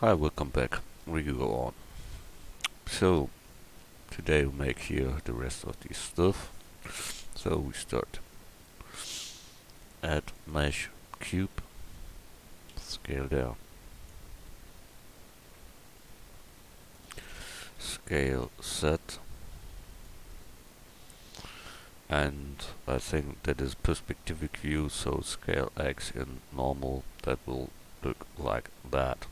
Hi, welcome back. We go on. So, today we make here the rest of this stuff. So we start. Add mesh cube. Scale down. Scale set. And I think that is perspectivic view, so scale X in normal, that will look like that.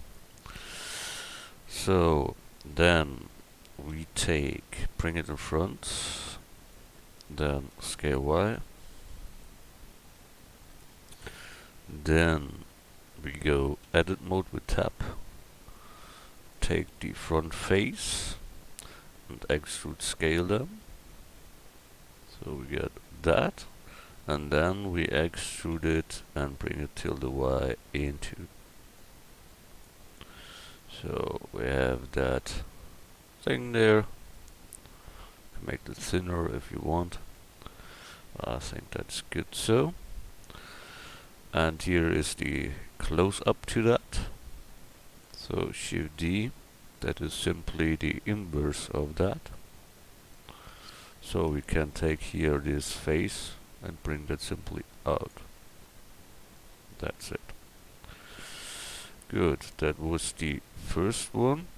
So, then we bring it in front, then scale Y, then we go edit mode with tab, take the front face and extrude scale them, so we get that, and then we extrude it and bring it till the Y into. So we have that thing there. You can make it thinner if you want. I think that's good so. And here is the close up to that. So Shift D, that is simply the inverse of that. So we can take here this face and bring that simply out. That's it. Good, that was the first one.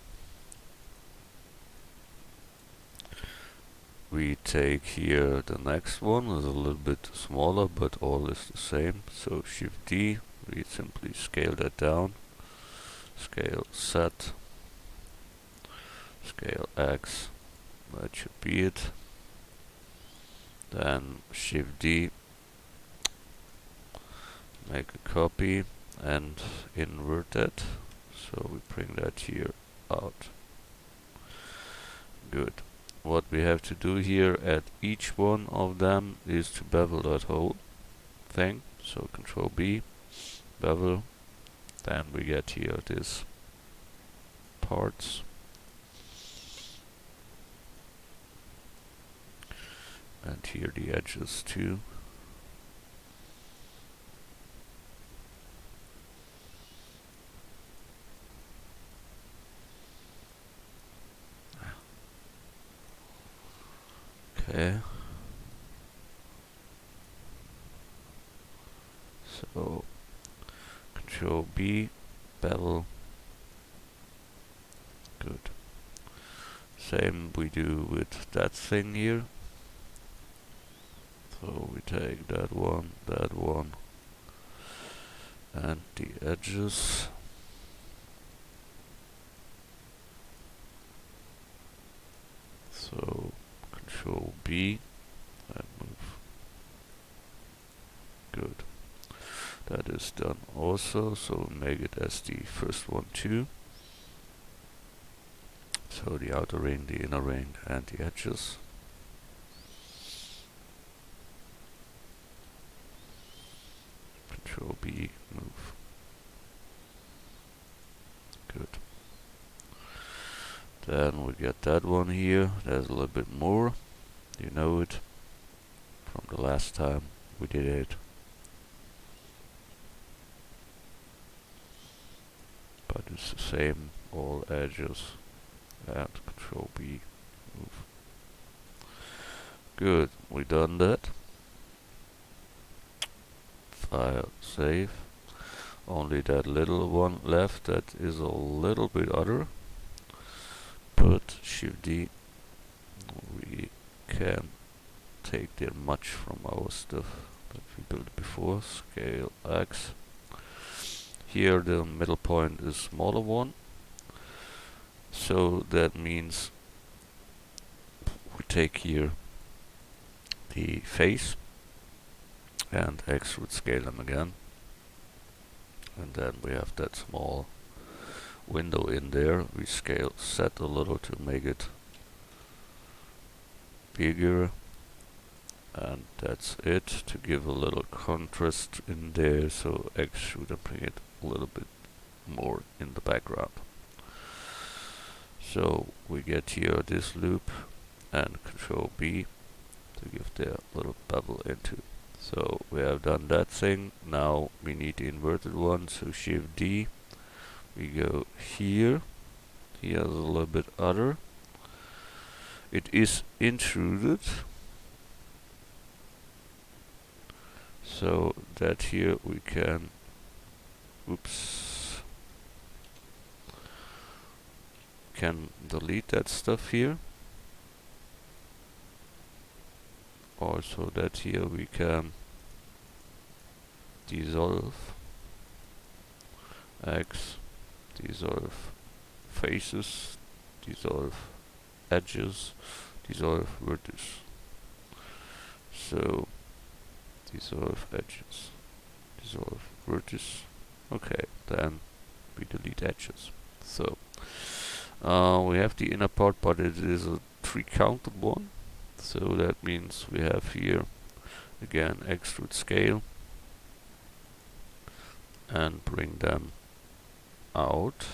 We take here the next one, is a little bit smaller, but all is the same. So Shift D, we simply scale that down. Scale set. Scale X, that should be it. Then Shift D, make a copy and invert that. So we bring that here out. Good. What we have to do here at each one of them is to bevel that whole thing. So Control B, bevel. Then we get here this parts. And here the edges too. Okay. So Control B, bevel. Good. Same we do with that thing here. So we take that one, and the edges. So Control B and move. Good. That is done also, so make it as the first one too. So the outer ring, the inner ring, and the edges. Control B, move. Good. Then we get that one here. There's a little bit more. You know it from the last time we did it. But it's the same, all edges, and Control B, move. Good, we done that. File, save. Only that little one left that is a little bit other. But Shift D, we can take there much from our stuff that we built before. Scale X. Here the middle point is smaller one. So that means we take here the face and extrude scale them again. And then we have that small window in there. We scale set a little to make it bigger. And that's it, to give a little contrast in there. So extrude and bring it a little bit more in the background. So we get here this loop and Control B to give the little bevel into. So we have done that thing. Now we need the inverted one, so Shift D, We go here. Here's a little bit other. It is intruded, so that here we can, oops, can delete that stuff here. Also that here we can dissolve X, dissolve faces, dissolve edges, dissolve vertices. So dissolve edges, dissolve vertices. Okay, then we delete edges. So we have the inner part, but it is a 3-counted one. So that means we have here again extrude scale and bring them out.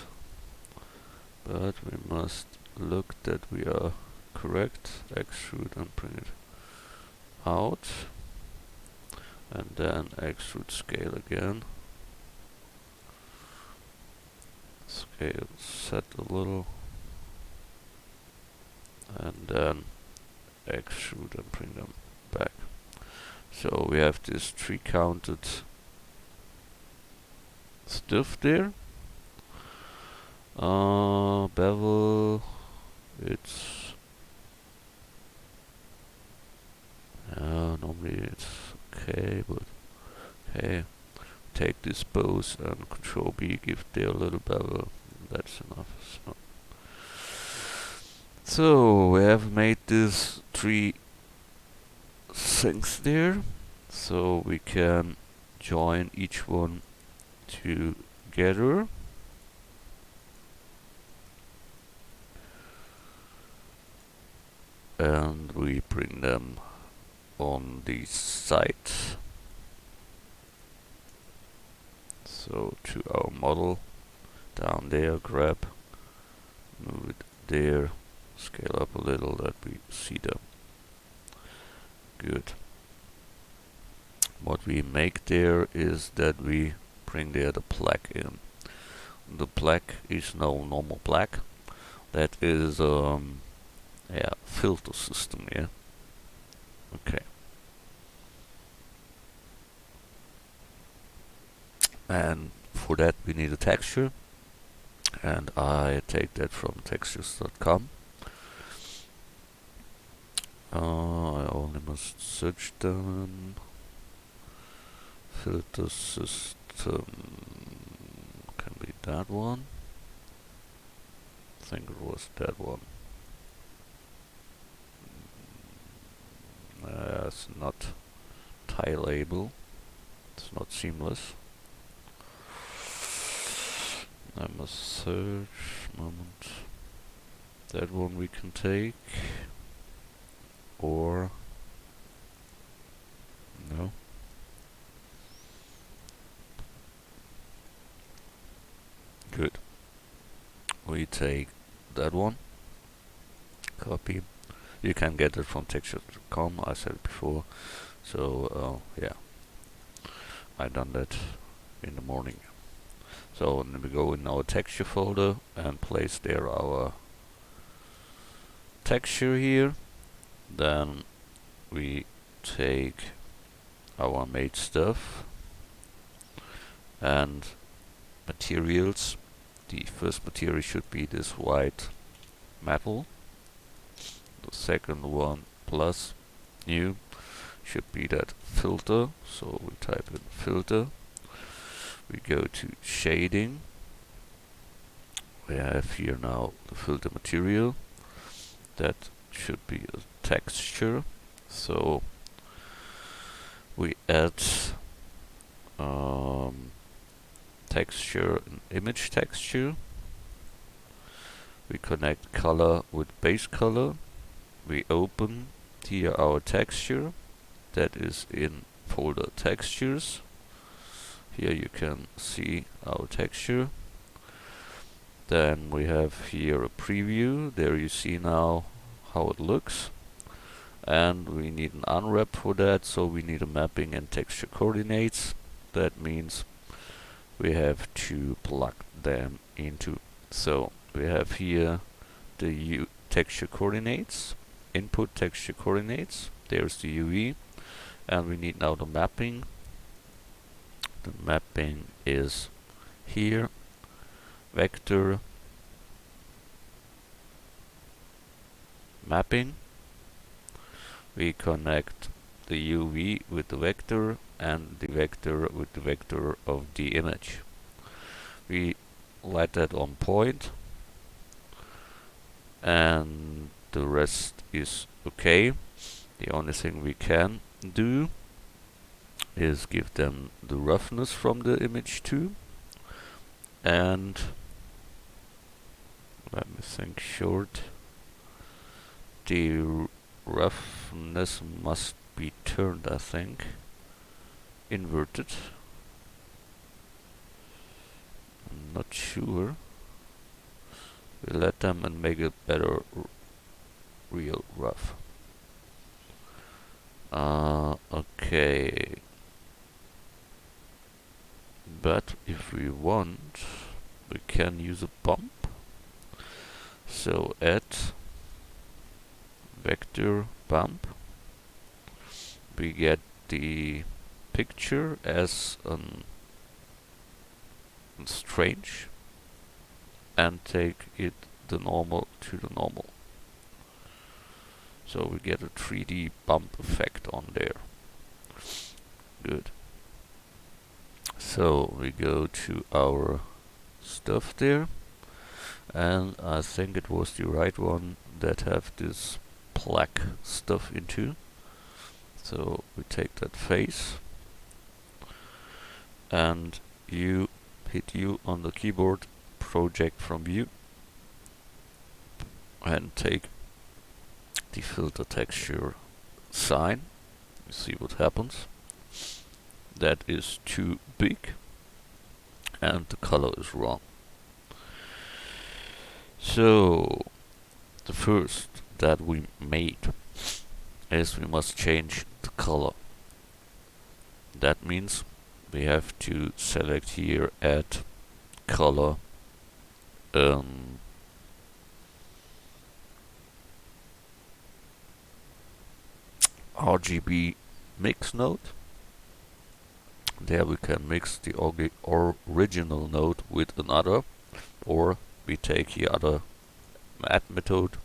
But we must look that we are correct. Extrude and bring it out. And then extrude scale again. Scale set a little. And then extrude and bring them back. So we have this 3-counted stuff there. Bevel, it's normally it's okay, but okay. Take this pose and Control B, give there a little bevel. That's enough. So we have made this 3 things there, so we can join each one together. And we bring them on the side. So to our model, down there, grab, move it there, scale up a little that we see them. Good. What we make there is that we bring there the black in. The black is no normal black. That is yeah, filter system, yeah. Okay. And for that we need a texture, and I take that from textures.com. I only must search them. Filter system can be that one. I think it was that one. It's not tile label. It's not seamless. I must search. Moment. That one we can take. Or no. Good. We take that one. Copy. You can get it from texture.com, I said it before. So yeah, I done that in the morning. So then we go in our texture folder and place there our texture here. Then we take our made stuff and materials. The first material should be this white metal. The second one, plus new, should be that filter. So we type in filter. We go to shading. We have here now the filter material. That should be a texture. So we add texture and image texture. We connect color with base color. We open here our texture. That is in folder textures. Here you can see our texture. Then we have here a preview. There you see now how it looks. And we need an unwrap for that, so we need a mapping and texture coordinates. That means we have to plug them into. So we have here the texture coordinates, input texture coordinates. There's the UV, and we need now the mapping. The mapping is here, vector, mapping. We connect the UV with the vector and the vector with the vector of the image. We let that on point, and the rest is okay. The only thing we can do is give them the roughness from the image too, and let me think short. The roughness must be turned, I think, inverted. I'm not sure. We let them and make it better, real rough. Okay. But if we want, we can use a bump. So add vector bump. We get the picture as an strange and take it the normal to the normal. So we get a 3D bump effect on there. Good. So we go to our stuff there, and I think it was the right one that have this black stuff into. So we take that face, and you hit U on the keyboard, project from view, and take the filter texture sign. You see what happens. That is too big, and the color is wrong. So the first that we made is we must change the color. That means we have to select here, add color, RGB mix node. There we can mix the original node with another, or we take the other add method.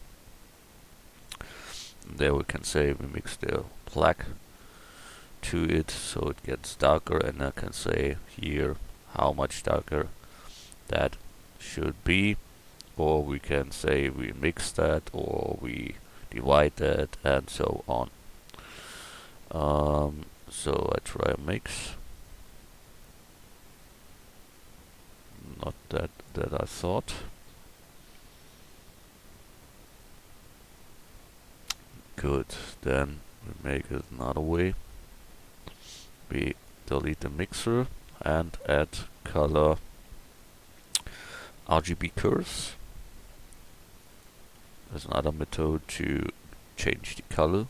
There we can say we mix the black to it so it gets darker, and I can say here how much darker that should be, or we can say we mix that or we divide that and so on. So I try a mix. Not that I thought. Good, then we make it another way. We delete the mixer and add color RGB curves. There's another method to change the color.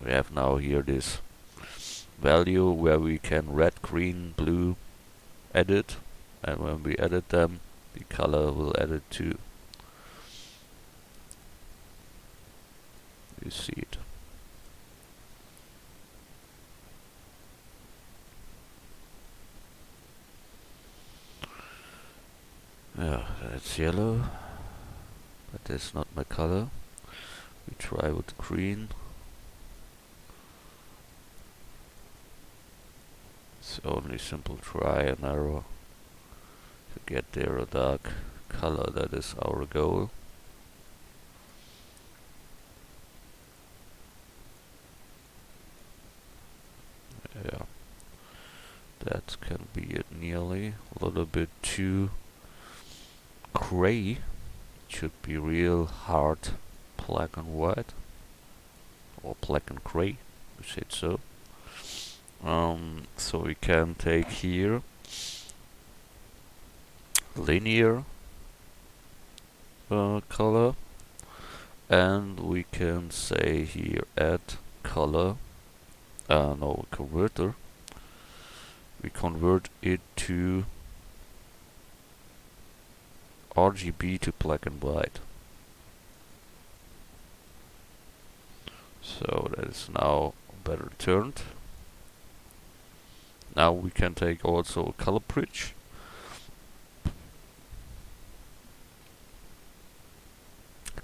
We have now here this value where we can red, green, blue edit, and when we edit them, the color will edit too. You see it. Yeah, that's yellow, but that's not my color. We try with green. It's only simple try and error to get there a dark color. That is our goal. Yeah, that can be it nearly. A little bit too gray. It should be real hard black and white, or black and gray, we said so. So we can take here linear color, and we can say here add color, no, converter, we convert it to RGB to black and white. So that is now better turned. Now we can take also a color bridge.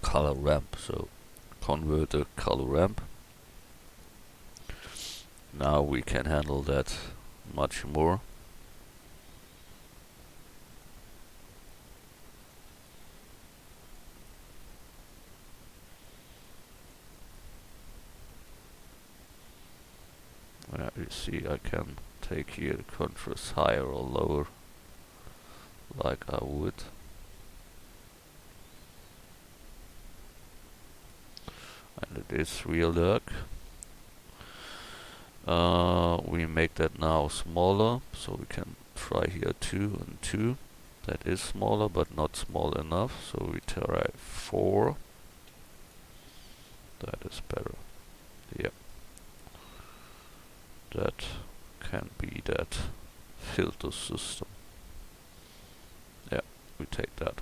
Color ramp, so convert a color ramp. Now we can handle that much more. You see, I can take here the contrast higher or lower, like I would. And it is real dark. We make that now smaller, so we can try here 2 and 2. That is smaller, but not small enough, so we try 4. That is better. Yep. That can be that filter system. Yeah, we take that.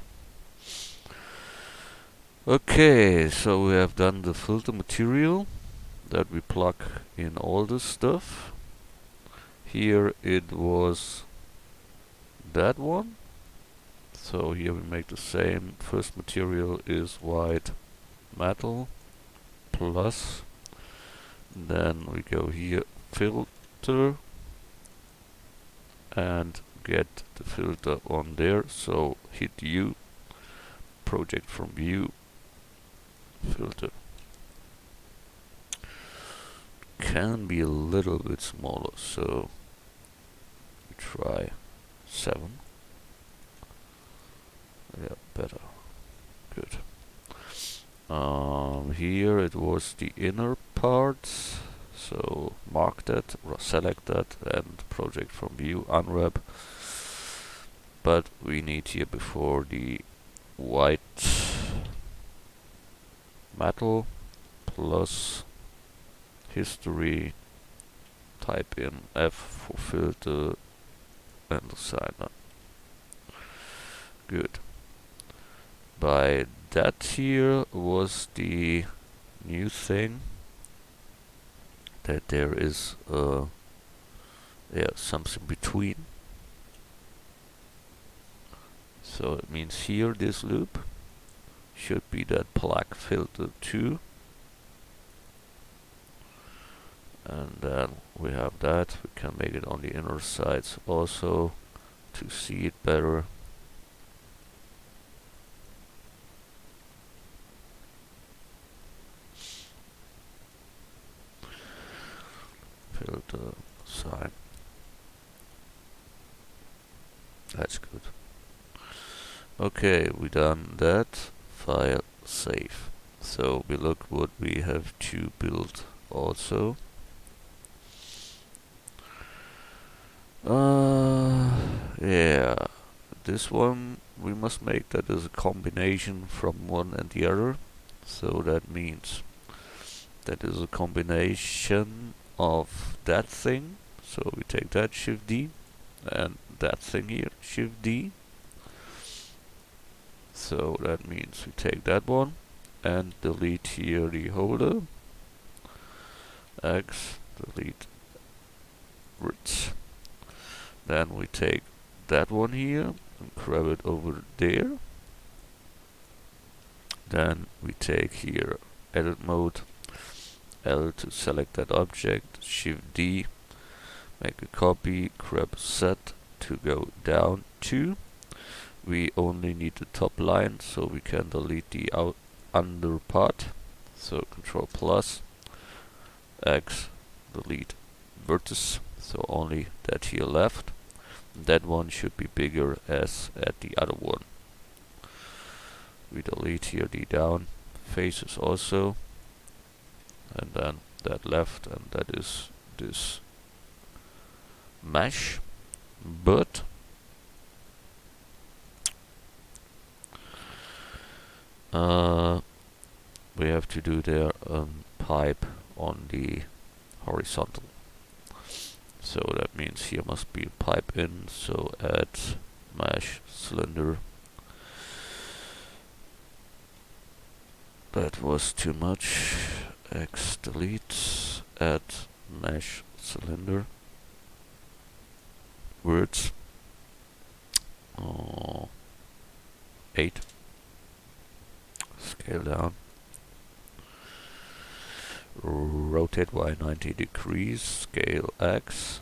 Okay, so we have done the filter material that we plug in all this stuff. Here it was that one. So here we make the same. First material is white metal plus. Then we go here, filter, and get the filter on there. So hit U, project from view, filter. Can be a little bit smaller, so we try 7. Yeah, better. Good. Here it was the inner parts, so mark that, or select that, and project from view, unwrap. But we need here before the white metal plus history, type in F for filter and assigner. Good. By that here was the new thing that there is something between. So it means here this loop should be that black filter 2. And then we have that. We can make it on the inner sides also to see it better. Filter sign. That's good. Okay, we done that. File, save. So we look what we have to build also. Yeah, this one we must make that is a combination from one and the other. So that means that is a combination of that thing. So we take that, Shift D, and that thing here, Shift D. So that means we take that one and delete here the holder. X, delete roots. Then we take that one here and grab it over there. Then we take here edit mode, L to select that object, Shift D, make a copy, grab set to go down to. We only need the top line, so we can delete the under part. So Control plus X, delete vertex, so only that here left. That one should be bigger as at the other one. We delete here the down faces also, and then that left, and that is this mesh. But we have to do there pipe on the horizontal. So that means here must be a pipe in, so add mesh cylinder. That was too much. X delete, add mesh cylinder. Words. 8. Scale down. Rotate Y 90 degrees. Scale X.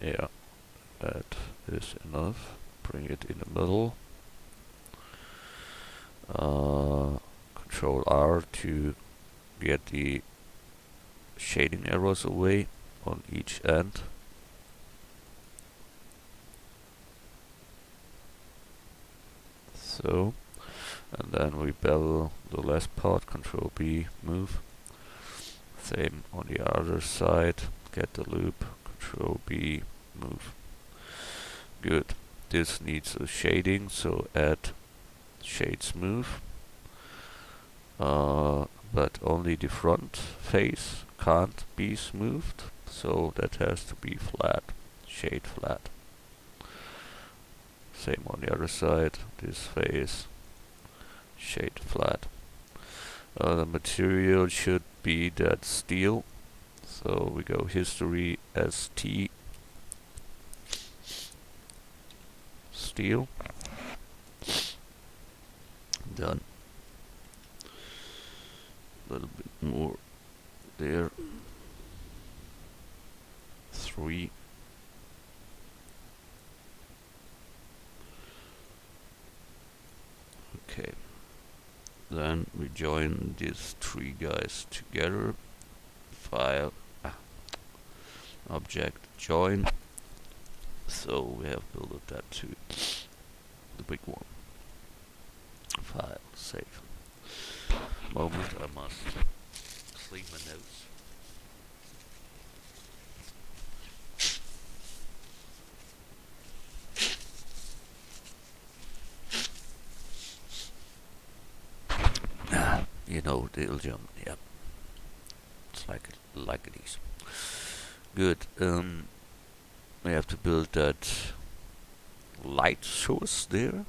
Yeah, that is enough. Bring it in the middle. Control R to get the shading arrows away on each end. So, and then we bevel the last part, Control B, move. Same on the other side, get the loop, Control B, move. Good. This needs a shading, so add shade smooth. But only the front face can't be smoothed, so that has to be flat, shade flat. Same on the other side, this face, shade flat. The material should be that steel, so we go history ST, steel, done. A little bit more there, 3. Okay, then we join these 3 guys together. File, object, join. So we have built that to the big one. File, save. Moment, I must clean my notes. You know, the German, yeah. It's like it is. Good. We have to build that light source there.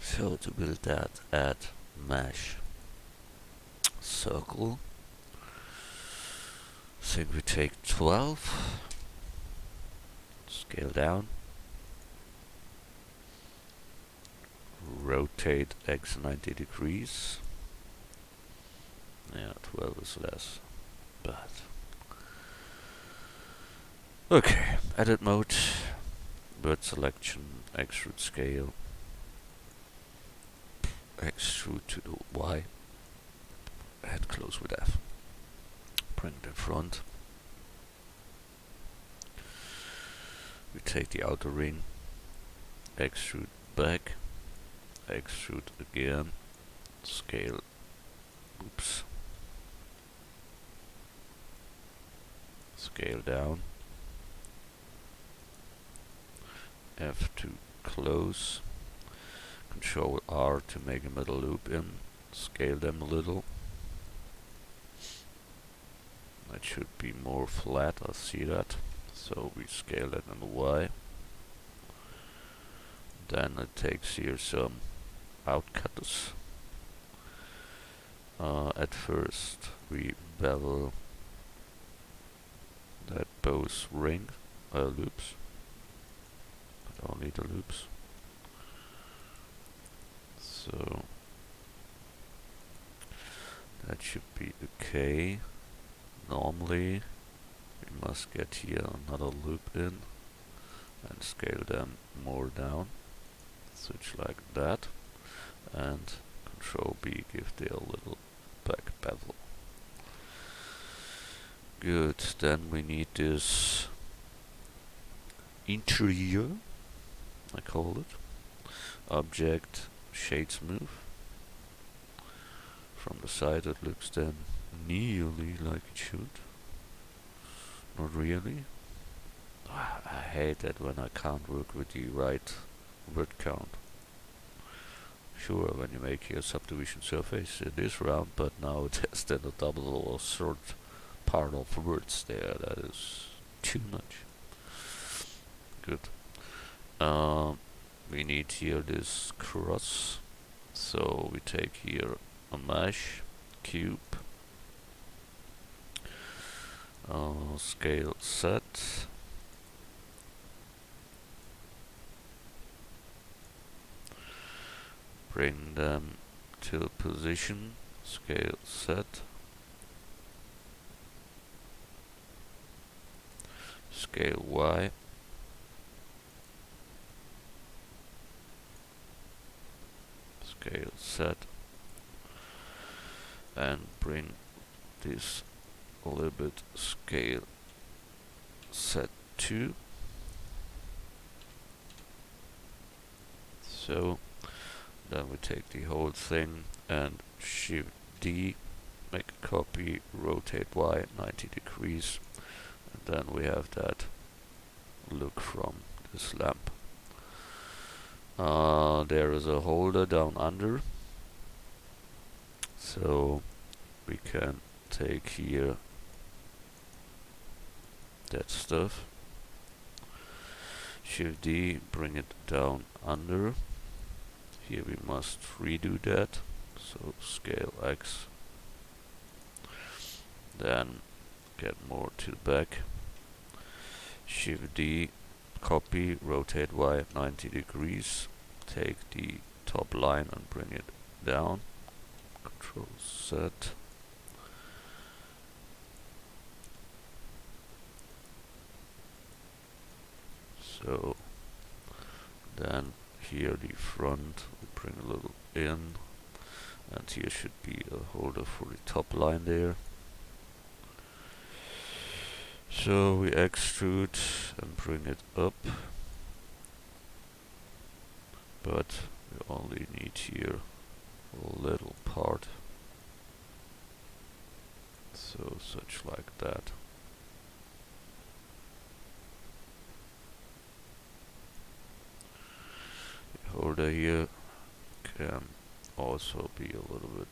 So to build that, add mesh circle. I think we take 12. Scale down. Rotate X 90 degrees. Yeah, 12 is less, but okay. Edit mode, bird selection, extrude scale, extrude to the Y, head close with F. Bring it in front. We take the outer ring, extrude back, extrude again, scale, oops, scale down, F to close, Control R to make a middle loop in, scale them a little. That should be more flat, I see that. So we scale that on the Y. Then it takes here some outcutters. At first we bevel that both ring loops, but only the loops. So that should be okay. Normally we must get here another loop in and scale them more down. Switch like that, and Control B, give there a little back bevel. Good, then we need this interior, I call it, object shade smooth. From the side it looks then nearly like it should. Not really. I hate that when I can't work with the right word count. Sure, when you make your subdivision surface, it is round, but now it has then a double or third part of words there. That is too much. Good. We need here this cross. So we take here a mesh, cube, scale set. Bring them to position, scale set. Scale Y. Scale set. And bring this a little bit scale set to. So then we take the whole thing and Shift D, make a copy, rotate Y 90 degrees, and then we have that look from this lamp. There is a holder down under, so we can take here that stuff, Shift D, bring it down under. Here we must redo that, so scale X, then get more to the back, Shift D, copy, rotate Y 90 degrees, take the top line and bring it down, Control Z, so then here the front we bring a little in, and here should be a holder for the top line there. So we extrude and bring it up, but we only need here a little part, so such like that. The holder here can also be a little bit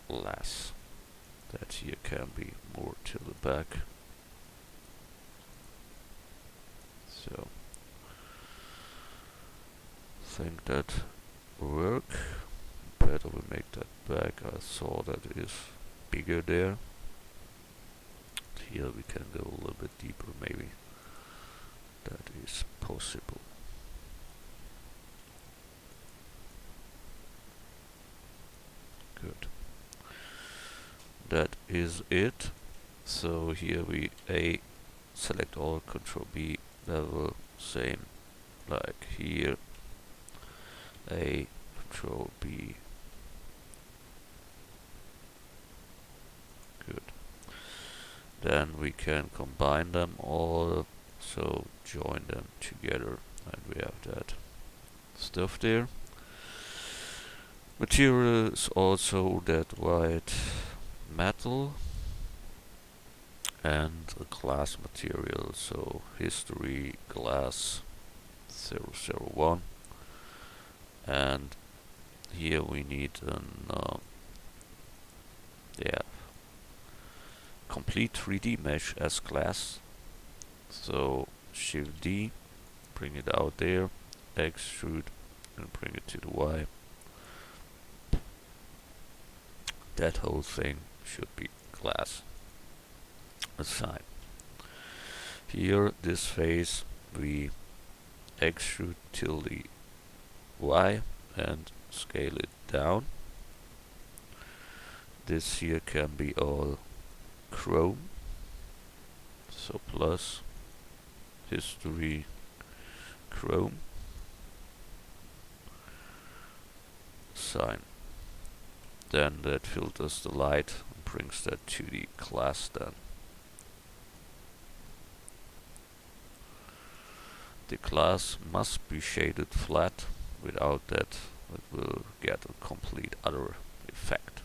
less, that here can be more to the back. So think that work. Better we make that back. I saw that it is bigger there. Here we can go a little bit deeper, maybe. That is possible. Good. That is it. So here we select all, Control B, level, same like here. Control B. Good. Then we can combine them all, so join them together, and we have that stuff there. Material is also that white metal and a glass material, so history glass 001, and here we need an complete 3D mesh as glass, so Shift D, bring it out there, extrude and bring it to the Y. That whole thing should be glass. Assign. Here, this face we extrude till the Y and scale it down. This here can be all chrome, so plus history chrome, sign. Then that filters the light and brings that to the class then. The class must be shaded flat, without that it will get a complete other effect.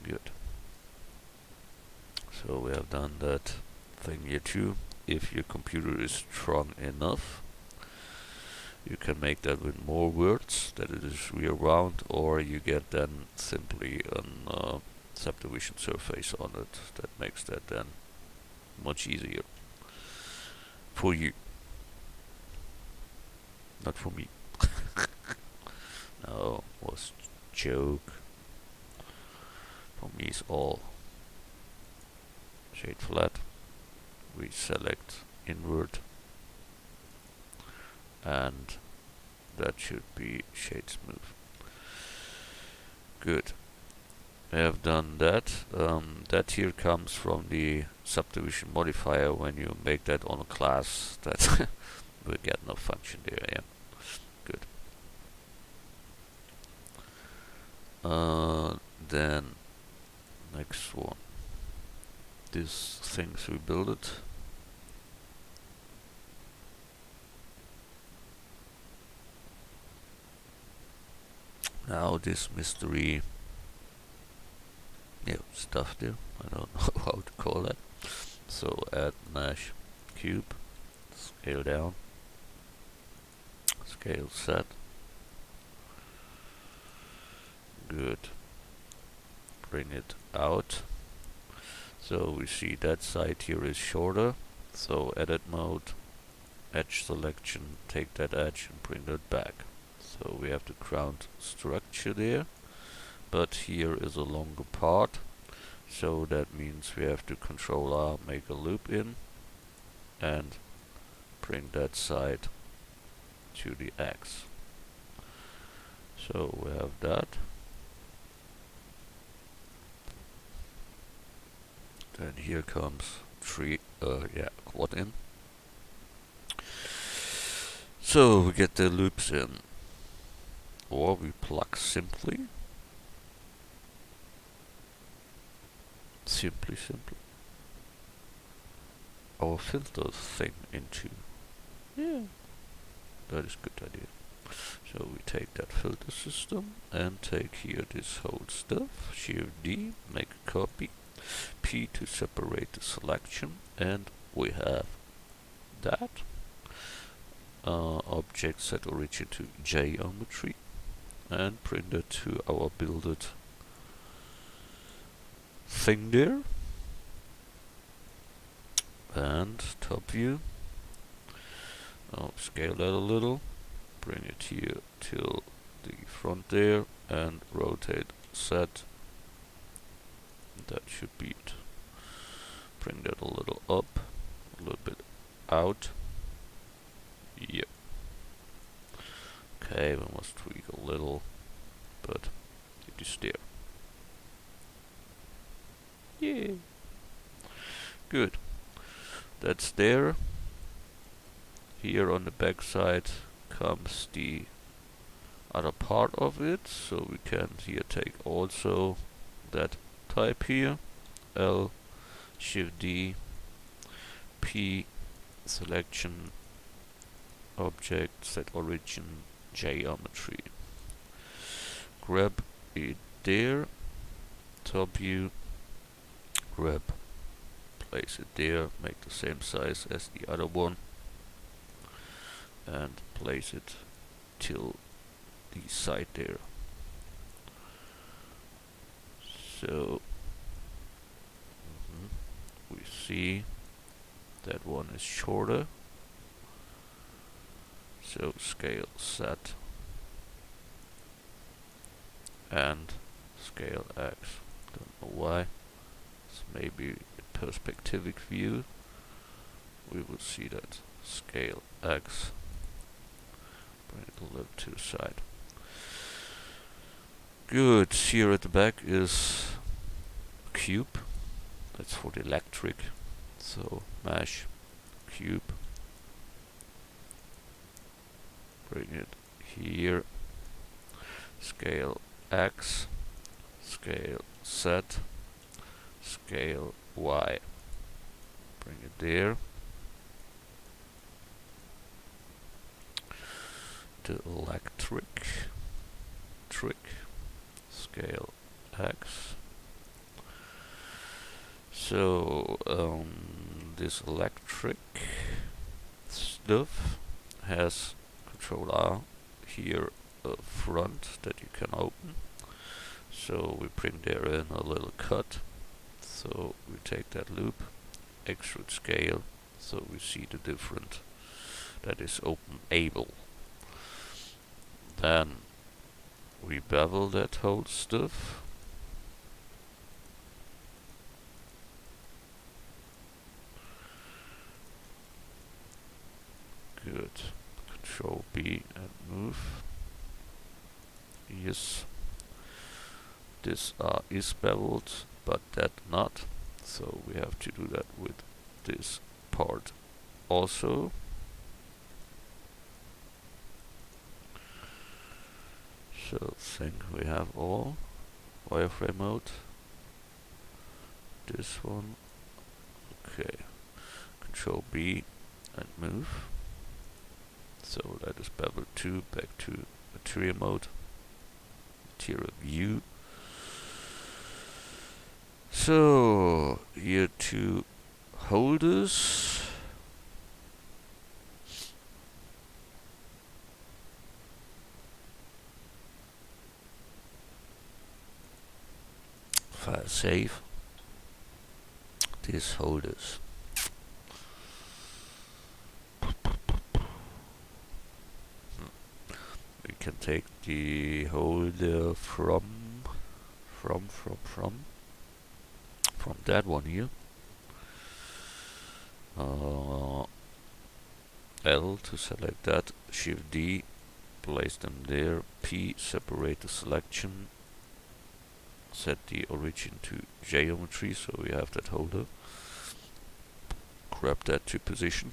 Good. So we have done that thing here too. If your computer is strong enough, You can make that with more words, that it is rear-wound, or you get then simply a subdivision surface on it. That makes that then much easier for you, not for me. No, was joke. For me it's all shade flat. We select invert, and that should be shade smooth. Good. I have done that. That here comes from the subdivision modifier. When you make that on a class, that will get no function there. Yeah. Good. Then next one. These things we build it. Now this mystery stuff there. I don't know how to call that. So add mesh cube, scale down, scale set. Good. Bring it out. So we see that side here is shorter. So edit mode, edge selection, take that edge and bring that back. So we have the ground structure there, but here is a longer part. So that means we have to Control R, make a loop in, and bring that side to the X. So we have that. Then here comes quad in. So we get the loops in, or we plug simply our filter thing into. Yeah, that is a good idea. So we take that filter system and take here this whole stuff, Shift D, make a copy, P to separate the selection, and we have that. Object set origin to geometry, and bring that to our builded thing there. And top view. Scale that a little. Bring it here till the front there, and rotate set. That should be it. Bring that a little up, a little bit out. Yep. Okay, we must tweak a little, but it is there. Yeah. Good. That's there. Here on the back side comes the other part of it, so we can here take also that type here, L, Shift D, P, selection, object, set origin, geometry. Grab it there, top view, grab, place it there, make the same size as the other one, and place it till the side there. So we see that one is shorter. So scale set and scale X. Don't know why. It's maybe a perspectivic view. We will see that scale X. Bring it a little to the side. Good. Here at the back is a cube. That's for the electric. So mesh cube. Bring it here. Scale X. Scale Z. Scale Y. Bring it there. The electric trick. Scale X. So this electric stuff has Control R here, a front that you can open. So we bring there in a little cut. So we take that loop, extrude scale, so we see the different that is openable. Then we bevel that whole stuff. Good. Control B and move. Yes. This is beveled, but that not. So we have to do that with this part also. So think we have all wireframe mode. This one. Okay. Control B and move. So that is beveled 2, back to material mode. Material view. So here 2 holders. File save. These holders. We can take the holder from that one here. L to select that, Shift D, place them there, P, separate the selection, set the origin to geometry, so we have that holder. Grab that to position.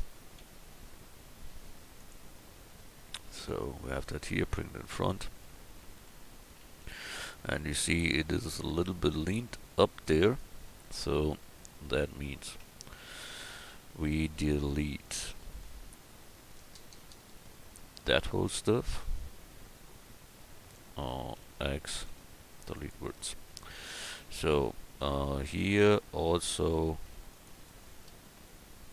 So we have that here, bring it in front. And you see it is a little bit leaned up there, so that means we delete that whole stuff. X, delete words. So here also,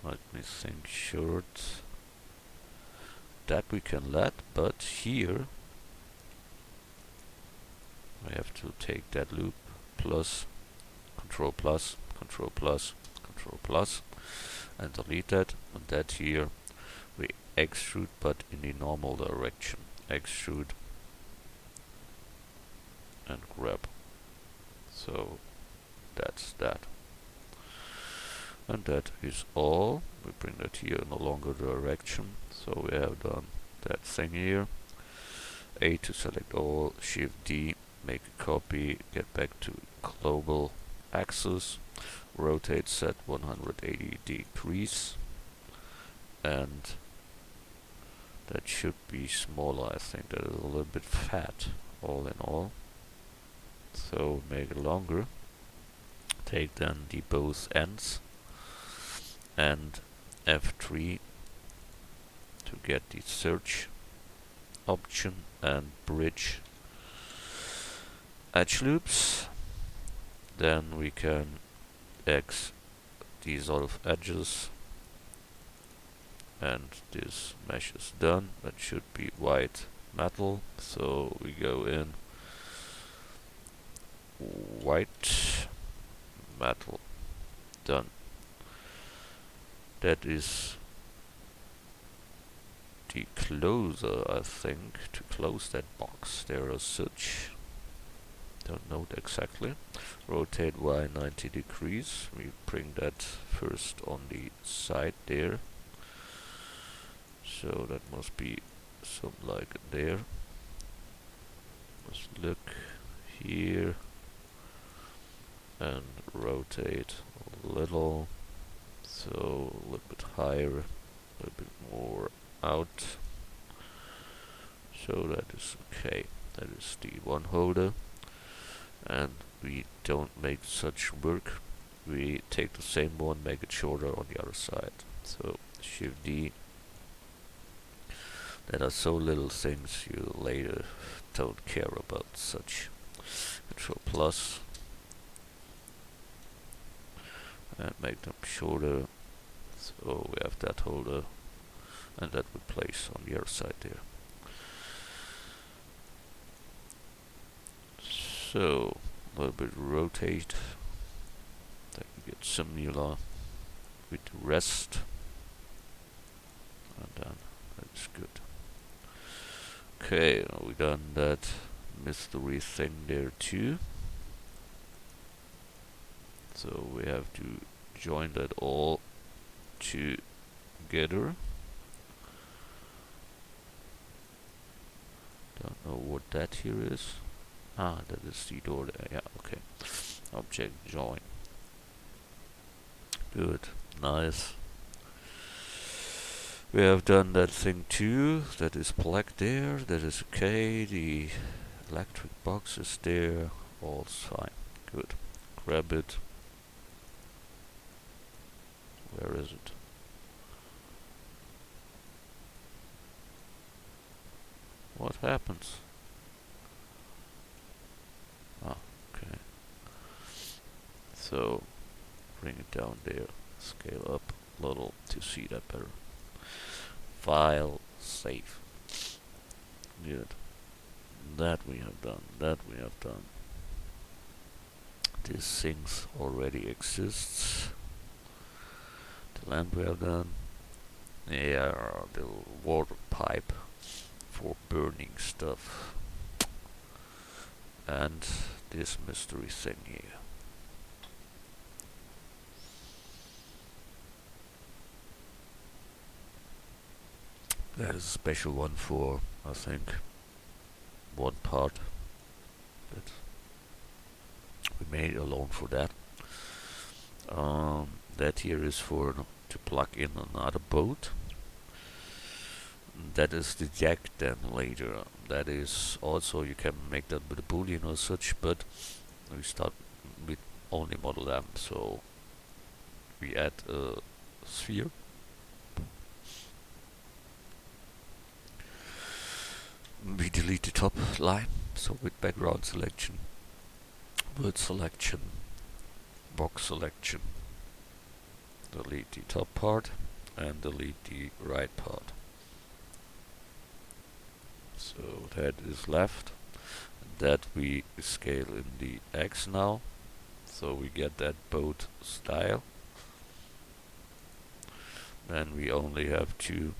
let me think short, that we can let, but here I have to take that loop plus, control plus, control plus, control plus, and delete that, and that here we extrude but in the normal direction. Extrude and grab. So that's that. And that is all. We bring that here in a longer direction. So we have done that thing here. A to select all, Shift D, make a copy, get back to global axis, rotate set 180 degrees, and that should be smaller. I think that is a little bit fat all in all. So make it longer. Take then the both ends and F3 to get the search option and bridge edge loops. Then we can X dissolve edges, and this mesh is done. That should be white metal, so we go in white metal. Done. That is the closer, I think, to close that box there as such. Don't know exactly. Rotate Y 90 degrees. We bring that first on the side there. So that must be something like there. Let's look here and rotate a little. So a little bit higher, a little bit more out. So that is okay. That is the one holder. And we don't make such work. We take the same one, make it shorter on the other side. So Shift D. There are so little things you later don't care about such. Control plus. And make them shorter. So we have that holder. And that we place on the other side there. So a little bit rotate, that we get similar with the rest, and then that's good. Okay, we done that mystery thing there too. So we have to join that all together. Don't know what that here is. Ah, that is the door there. Yeah, okay. Object join. Good. Nice. We have done that thing too. That is black there. That is okay. The electric box is there. All's fine. Good. Grab it. Where is it? What happens? Ah, okay. So, bring it down there. Scale up a little to see that better. File, save. Good. That we have done. That we have done. These things already exists. The lamp we have done. Yeah, the water pipe for burning stuff. And this mystery thing here. That is a special one for, I think, one part that we made alone for that. That here is for to plug in another boat. That is the jack then later. That is also, you can make that with a boolean or such, but we start with only model lamp, so we add a sphere. We delete the top line, so with background selection, word selection, box selection, delete the top part and delete the right part. So that is left. That we scale in the X now, so we get that boat style. Then we only have to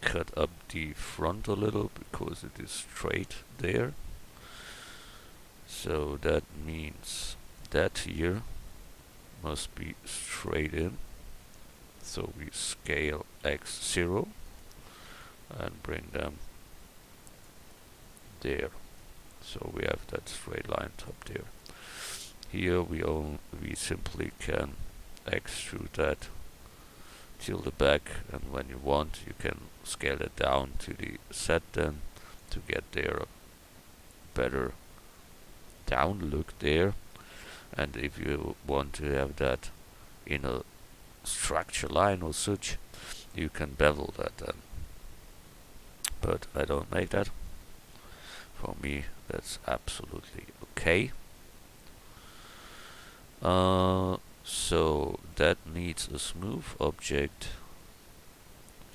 cut up the front a little because it is straight there. So that means that here must be straight in. So we scale X0 and bring them there. So we have that straight line up there. Here we simply can extrude that till the back, and when you want you can scale it down to the set then to get there better down look there. And if you want to have that in a structure line or such, you can bevel that then. But I don't make that. For me that's absolutely okay. So that needs a smooth object,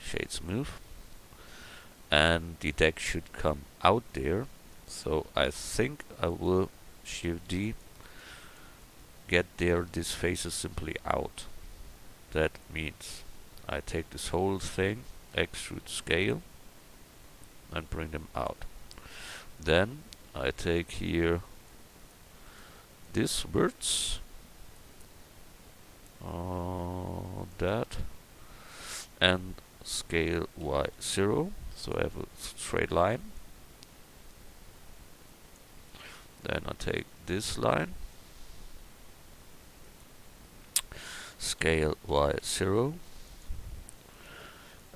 shade smooth, and the deck should come out there. So I think I will Shift D, get there, this faces simply out. That means I take this whole thing, extrude scale, and bring them out. Then I take here this words, that, and scale Y0, so I have a straight line. Then I take this line, scale Y0,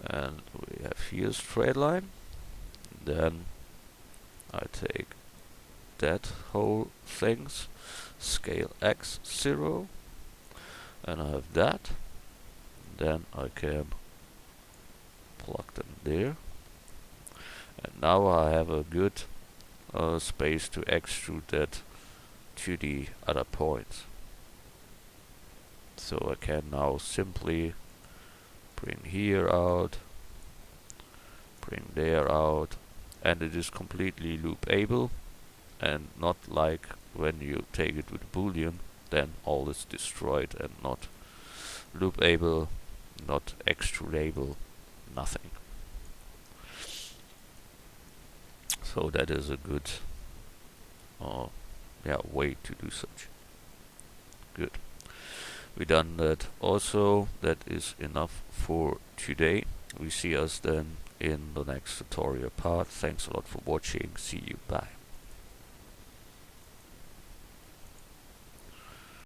and we have here a straight line. Then I take that whole things, scale X0, and I have that. Then I can plug them there, and now I have a good space to extrude that to the other points. So I can now simply bring here out, bring there out, and it is completely loopable and not like when you take it with boolean, then all is destroyed and not loopable, not extrudable, nothing. So that is a good way to do such. Good. We done that also. That is enough for today. We see us then in the next tutorial part. Thanks a lot for watching. See you. Bye.